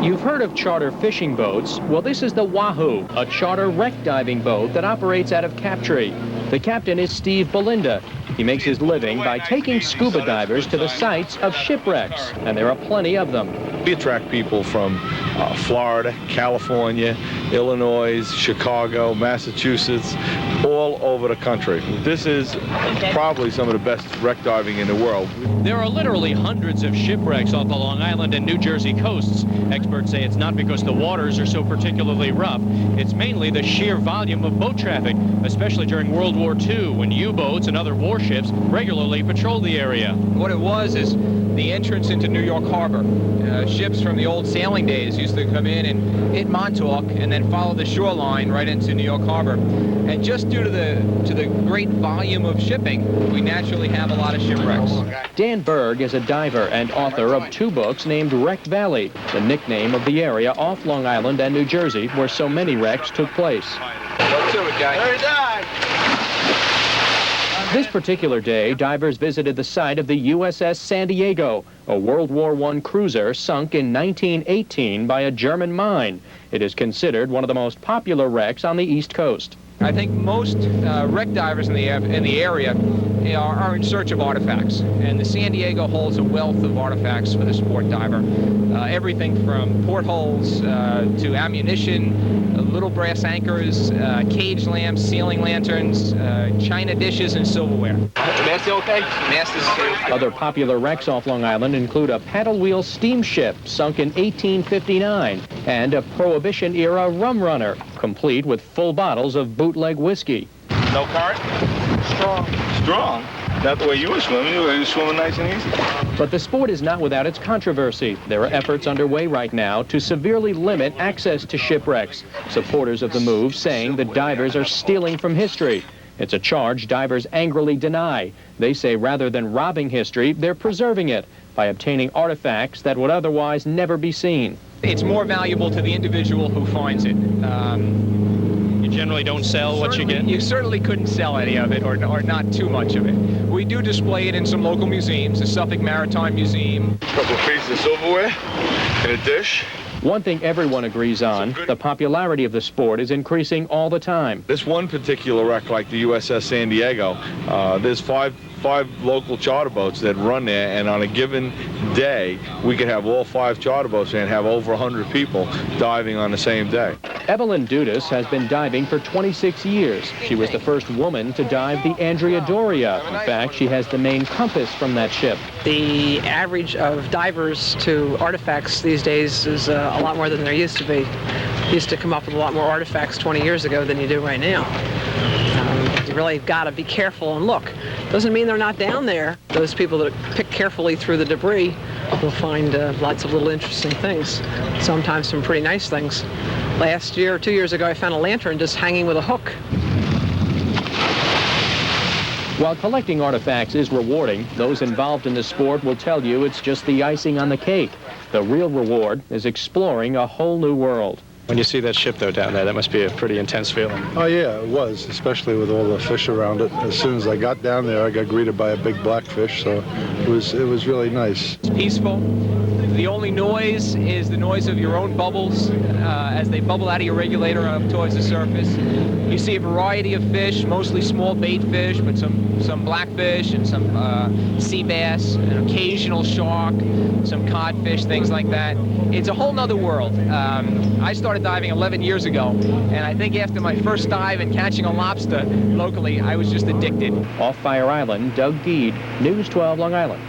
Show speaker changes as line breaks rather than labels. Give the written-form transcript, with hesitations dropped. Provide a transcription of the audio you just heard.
You've heard of charter fishing boats. Well, this is the Wahoo, a charter wreck diving boat that operates out of Captree. The captain is Steve Beilinda. He makes his living by taking scuba divers to the sites of shipwrecks, and there are plenty of them.
We attract people from Florida, California, Illinois, Chicago, Massachusetts, all over the country. This is probably some of the best wreck diving in the world.
There are literally hundreds of shipwrecks off the Long Island and New Jersey coasts. Experts say it's not because the waters are so particularly rough. It's mainly the sheer volume of boat traffic, especially during World War II, when U-boats and other warships regularly patrolled the area.
What it was is the entrance into New York Harbor. Ships from the old sailing days used to come in and hit Montauk and then follow the shoreline right into New York Harbor. And just due to the great volume of shipping, we naturally have a lot of shipwrecks.
Dan Berg is a diver and author of 2 books named Wrecked Valley, the nickname of the area off Long Island and New Jersey where so many wrecks took place.
Go to it, guys.
This particular day, divers visited the site of the USS San Diego, a World War I cruiser sunk in 1918 by a German mine. It is considered one of the most popular wrecks on the East Coast.
I think most wreck divers in the area are in search of artifacts, and the San Diego holds a wealth of artifacts for the sport diver. Everything from portholes to ammunition, little brass anchors, cage lamps, ceiling lanterns, china dishes, and silverware. Mast okay? Mast is okay.
Other popular wrecks off Long Island include a paddle wheel steamship sunk in 1859 and a Prohibition-era rum runner, complete with full bottles of bootleg whiskey.
No current? Strong. Strong? Not the way you were swimming. You were swimming nice and easy.
But the sport is not without its controversy. There are efforts underway right now to severely limit access to shipwrecks. Supporters of the move saying that divers are stealing from history. It's a charge divers angrily deny. They say rather than robbing history, they're preserving it by obtaining artifacts that would otherwise never be seen.
It's more valuable to the individual who finds it.
You generally don't sell what you get?
You certainly couldn't sell any of it, or not too much of it. We do display it in some local museums, the Suffolk Maritime Museum.
A couple pieces of silverware and a dish.
One thing everyone agrees on, the popularity of the sport is increasing all the time.
This one particular wreck, like the USS San Diego, there's five local charter boats that run there, and on a given day, we could have all 5 charter boats there and have over 100 people diving on the same day.
Evelyn Dudas has been diving for 26 years. She was the first woman to dive the Andrea Doria. In fact, she has the main compass from that ship.
The average of divers to artifacts these days is a lot more than there used to be. You used to come up with a lot more artifacts 20 years ago than you do right now. You really got to be careful and look. Doesn't mean they're not down there. Those people that pick carefully through the debris will find lots of little interesting things, sometimes some pretty nice things. Last year or 2 years ago, I found a lantern just hanging with a hook.
While collecting artifacts is rewarding, those involved in the sport will tell you it's just the icing on the cake. The real reward is exploring a whole new world.
When you see that ship, though, down there, that must be a pretty intense feeling.
Oh, yeah, it was, especially with all the fish around it. As soon as I got down there, I got greeted by a big blackfish, so it was really nice.
It's peaceful. The only noise is the noise of your own bubbles as they bubble out of your regulator up towards the surface. You see a variety of fish, mostly small bait fish, but some blackfish and some sea bass, an occasional shark, some codfish, things like that. It's a whole nother world. I started diving 11 years ago, and I think after my first dive and catching a lobster locally, I was just addicted.
Off Fire Island, Doug Geed, News 12, Long Island.